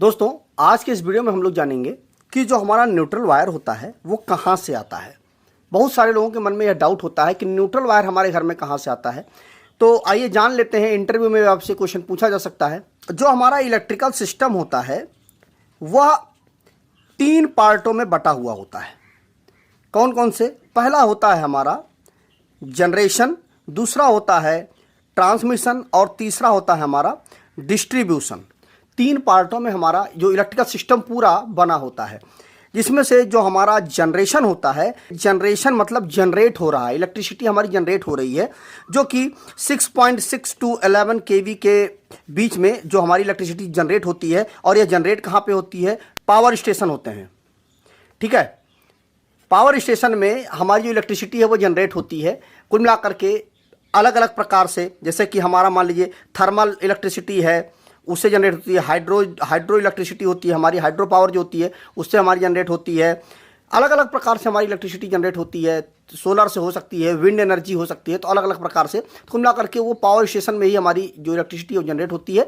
दोस्तों, आज के इस वीडियो में हम लोग जानेंगे कि जो हमारा न्यूट्रल वायर होता है वो कहाँ से आता है। बहुत सारे लोगों के मन में यह डाउट होता है कि न्यूट्रल वायर हमारे घर में कहाँ से आता है। तो आइए जान लेते हैं। इंटरव्यू में आपसे क्वेश्चन पूछा जा सकता है। जो हमारा इलेक्ट्रिकल सिस्टम होता है वह 3 पार्टों में बटा हुआ होता है। कौन कौन से? पहला होता है हमारा जनरेशन, दूसरा होता है ट्रांसमिशन और तीसरा होता है हमारा डिस्ट्रीब्यूशन। 3 पार्टों में हमारा जो इलेक्ट्रिकल सिस्टम पूरा बना होता है, जिसमें से जो हमारा जनरेशन होता है, जनरेशन मतलब जनरेट हो रहा है, इलेक्ट्रिसिटी हमारी जनरेट हो रही है, जो कि 6.6 टू 11 केवी के बीच में जो हमारी इलेक्ट्रिसिटी जनरेट होती है। और यह जनरेट कहाँ पे होती है? पावर स्टेशन होते हैं। ठीक है, पावर स्टेशन में हमारी जो इलेक्ट्रिसिटी है वो जनरेट होती है कुल मिलाकर के अलग अलग प्रकार से। जैसे कि हमारा मान लीजिए थर्मल इलेक्ट्रिसिटी है, उससे जनरेट होती है। हाइड्रो इलेक्ट्रिसिटी होती है, हमारी हाइड्रो पावर जो होती है उससे हमारी जनरेट होती है। अलग अलग प्रकार से हमारी इलेक्ट्रिसिटी जनरेट होती है। सोलर से हो सकती है, विंड एनर्जी हो सकती है। तो अलग अलग प्रकार से कुल मिलाकर के वो पावर स्टेशन में ही हमारी जो इलेक्ट्रिसिटी है जनरेट होती है।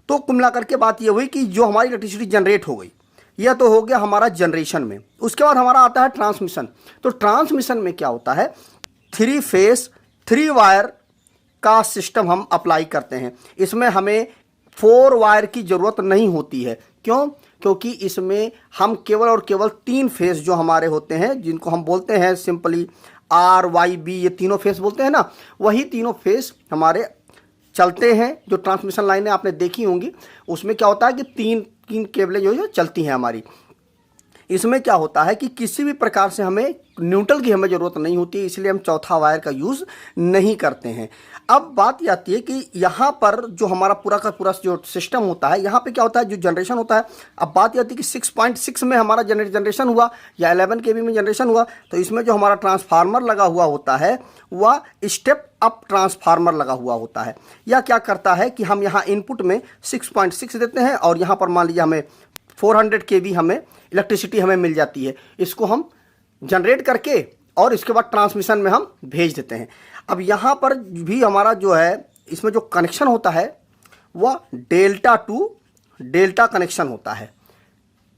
तो कुल मिलाकर के बात ये हुई कि जो हमारी इलेक्ट्रिसिटी जनरेट हो गई, यह तो हो गया हमारा जनरेशन में। उसके बाद हमारा आता है ट्रांसमिशन। तो ट्रांसमिशन में क्या होता है? 3 फेस 3 वायर का सिस्टम हम अप्लाई करते हैं। इसमें हमें 4 वायर की ज़रूरत नहीं होती है। क्यों? क्योंकि इसमें हम केवल और केवल 3 फेस जो हमारे होते हैं, जिनको हम बोलते हैं सिंपली RYB, ये तीनों फेस बोलते हैं ना, वही तीनों फेस हमारे चलते हैं। जो ट्रांसमिशन लाइनें आपने देखी होंगी उसमें क्या होता है कि तीन केबलें जो चलती हैं हमारी। इसमें क्या होता है कि किसी भी प्रकार से हमें न्यूट्रल की हमें ज़रूरत नहीं होती है, इसलिए हम चौथा वायर का यूज़ नहीं करते हैं। अब बात ये आती है कि यहाँ पर जो हमारा पूरा का पूरा जो सिस्टम होता है, यहाँ पे क्या होता है? जो जनरेशन होता है। अब बात ये आती है कि 6.6 में हमारा जनरेशन हुआ या 11 केवी में जनरेशन हुआ, तो इसमें जो हमारा ट्रांसफार्मर लगा हुआ होता है वह स्टेप अप ट्रांसफार्मर लगा हुआ होता है। यह क्या करता है कि हम यहाँ इनपुट में 6.6 देते हैं और यहाँ पर मान लीजिए हमें 400 केवी हमें इलेक्ट्रिसिटी हमें मिल जाती है। इसको हम जनरेट करके और इसके बाद ट्रांसमिशन में हम भेज देते हैं। अब यहाँ पर भी हमारा जो है, इसमें जो कनेक्शन होता है वह डेल्टा टू डेल्टा कनेक्शन होता है।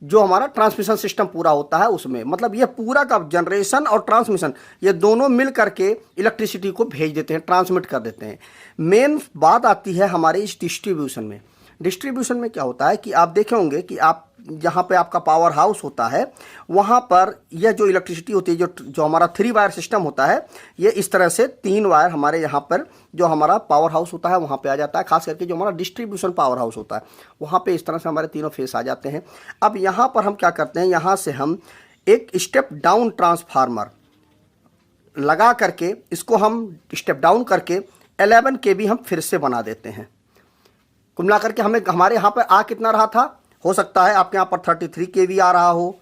जो हमारा ट्रांसमिशन सिस्टम पूरा होता है उसमें, मतलब ये पूरा का जनरेशन और ट्रांसमिशन ये दोनों मिल करके इलेक्ट्रिसिटी को भेज देते हैं, ट्रांसमिट कर देते हैं। मेन बात आती है हमारे इस डिस्ट्रीब्यूशन में। डिस्ट्रीब्यूशन में क्या होता है कि आप देखे होंगे कि आप जहाँ पे आपका पावर हाउस होता है वहाँ पर यह जो इलेक्ट्रिसिटी होती है, जो हमारा 3 वायर सिस्टम होता है, ये इस तरह से 3 वायर हमारे यहाँ पर जो हमारा पावर हाउस होता है वहाँ पे आ जाता है। खास करके जो हमारा डिस्ट्रीब्यूशन पावर हाउस होता है वहाँ पे इस तरह से हमारे तीनों फेस आ जाते हैं। अब यहाँ पर हम क्या करते हैं, यहाँ से हम एक स्टेप डाउन ट्रांसफार्मर लगा करके इसको हम स्टेप डाउन करके 11 केवी हम फिर से बना देते हैं। कुल मिला करके हमारे यहाँ पर आ कितना रहा था? हो सकता है आपके यहाँ पर 33 केवी आ रहा हो,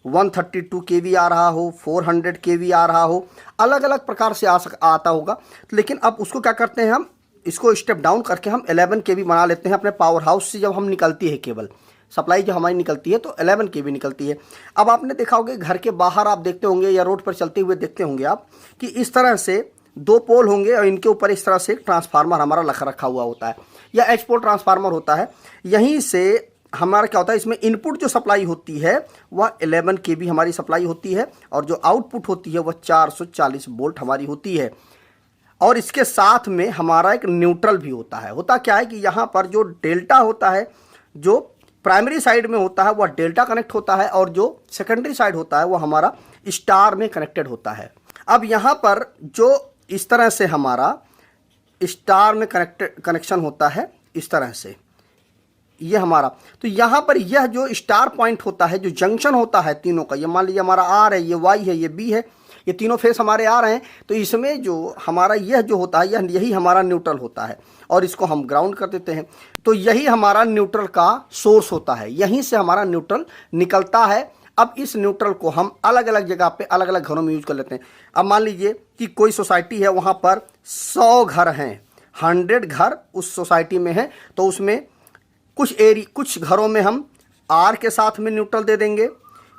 132 केवी आ रहा हो, 400 केवी आ रहा हो, अलग अलग प्रकार से आता होगा। लेकिन अब उसको क्या करते हैं, हम इसको स्टेप डाउन करके हम 11 केवी बना लेते हैं। अपने पावर हाउस से जब हम निकलती है केबल सप्लाई जो हमारी निकलती है तो 11 केवी निकलती है। अब आपने देखा होगा घर के बाहर आप देखते होंगे या रोड पर चलते हुए देखते होंगे आप कि इस तरह से 2 पोल होंगे और इनके ऊपर इस तरह से ट्रांसफार्मर हमारा रखा हुआ होता है, या H पोल ट्रांसफार्मर होता है। यहीं से हमारा क्या होता है, इसमें इनपुट जो सप्लाई होती है वह 11 केवी हमारी सप्लाई होती है और जो आउटपुट होती है वह 440 वोल्ट हमारी होती है। और इसके साथ में हमारा एक न्यूट्रल भी होता है। होता क्या है कि यहाँ पर जो डेल्टा होता है, जो प्राइमरी साइड में होता है वह डेल्टा कनेक्ट होता है और जो सेकेंडरी साइड होता है वह हमारा स्टार में कनेक्टेड होता है। अब यहाँ पर जो इस तरह से हमारा स्टार में कनेक्शन होता है, इस तरह से ये हमारा, तो यहाँ पर यह जो स्टार पॉइंट होता है, जो जंक्शन होता है तीनों का, ये मान लीजिए हमारा आर है, ये वाई है, ये बी है, ये तीनों फेस हमारे आ रहे हैं। तो इसमें जो हमारा यह जो होता है यही हमारा न्यूट्रल होता है और इसको हम ग्राउंड कर देते हैं। तो यही हमारा न्यूट्रल का सोर्स होता है, यहीं से हमारा न्यूट्रल निकलता है। अब इस न्यूट्रल को हम अलग अलग जगह पे अलग अलग घरों में यूज कर लेते हैं। अब मान लीजिए कि कोई सोसाइटी है, वहाँ पर 100 घर हैं, 100 घर उस सोसाइटी में हैं, तो उसमें कुछ घरों में हम आर के साथ में न्यूट्रल दे देंगे,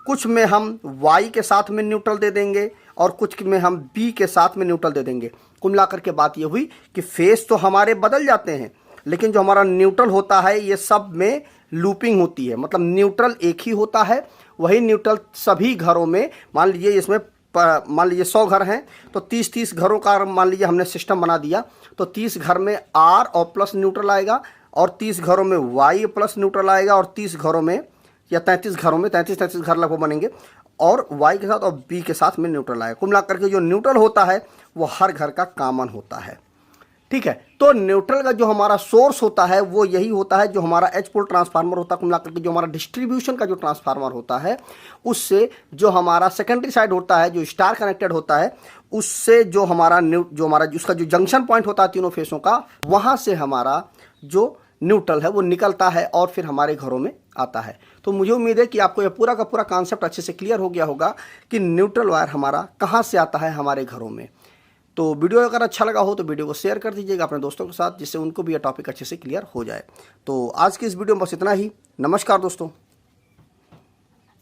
कुछ में हम वाई के साथ में न्यूट्रल दे देंगे और कुछ में हम बी के साथ में न्यूट्रल दे देंगे। कुल मिलाकर के बात ये हुई कि फेस तो हमारे बदल जाते हैं लेकिन जो हमारा न्यूट्रल होता है ये सब में लूपिंग होती है, मतलब न्यूट्रल एक ही होता है, वही न्यूट्रल सभी घरों में, मान लीजिए इसमें मान लीजिए 100 घर हैं तो 30-30 घरों का मान लीजिए हमने सिस्टम बना दिया, तो 30 घर में आर और प्लस न्यूट्रल आएगा, और 30 घरों में वाई प्लस न्यूट्रल आएगा, और 30 घरों में या 33 घरों में 33 घर लगभग बनेंगे, और वाई के साथ और बी के साथ में न्यूट्रल आएगा। कुल मिलाकर के जो न्यूट्रल होता है वो हर घर का कॉमन होता है, ठीक है। तो न्यूट्रल का जो हमारा सोर्स होता है वो यही होता है जो हमारा एच पोल ट्रांसफार्मर होता है। कुल मिलाकर के जो हमारा डिस्ट्रीब्यूशन का जो ट्रांसफार्मर होता है उससे जो हमारा सेकेंडरी साइड होता है, जो स्टार कनेक्टेड होता है, उससे जो हमारा उसका जो जंक्शन पॉइंट होता है तीनों फेसों का, वहां से हमारा जो न्यूट्रल है वो निकलता है और फिर हमारे घरों में आता है। तो मुझे उम्मीद है कि आपको यह पूरा का पूरा कॉन्सेप्ट अच्छे से क्लियर हो गया होगा कि न्यूट्रल वायर हमारा कहाँ से आता है हमारे घरों में। तो वीडियो अगर अच्छा लगा हो तो वीडियो को शेयर कर दीजिएगा अपने दोस्तों के साथ, जिससे उनको भी यह टॉपिक अच्छे से क्लियर हो जाए। तो आज की इस वीडियो में बस इतना ही। नमस्कार दोस्तों।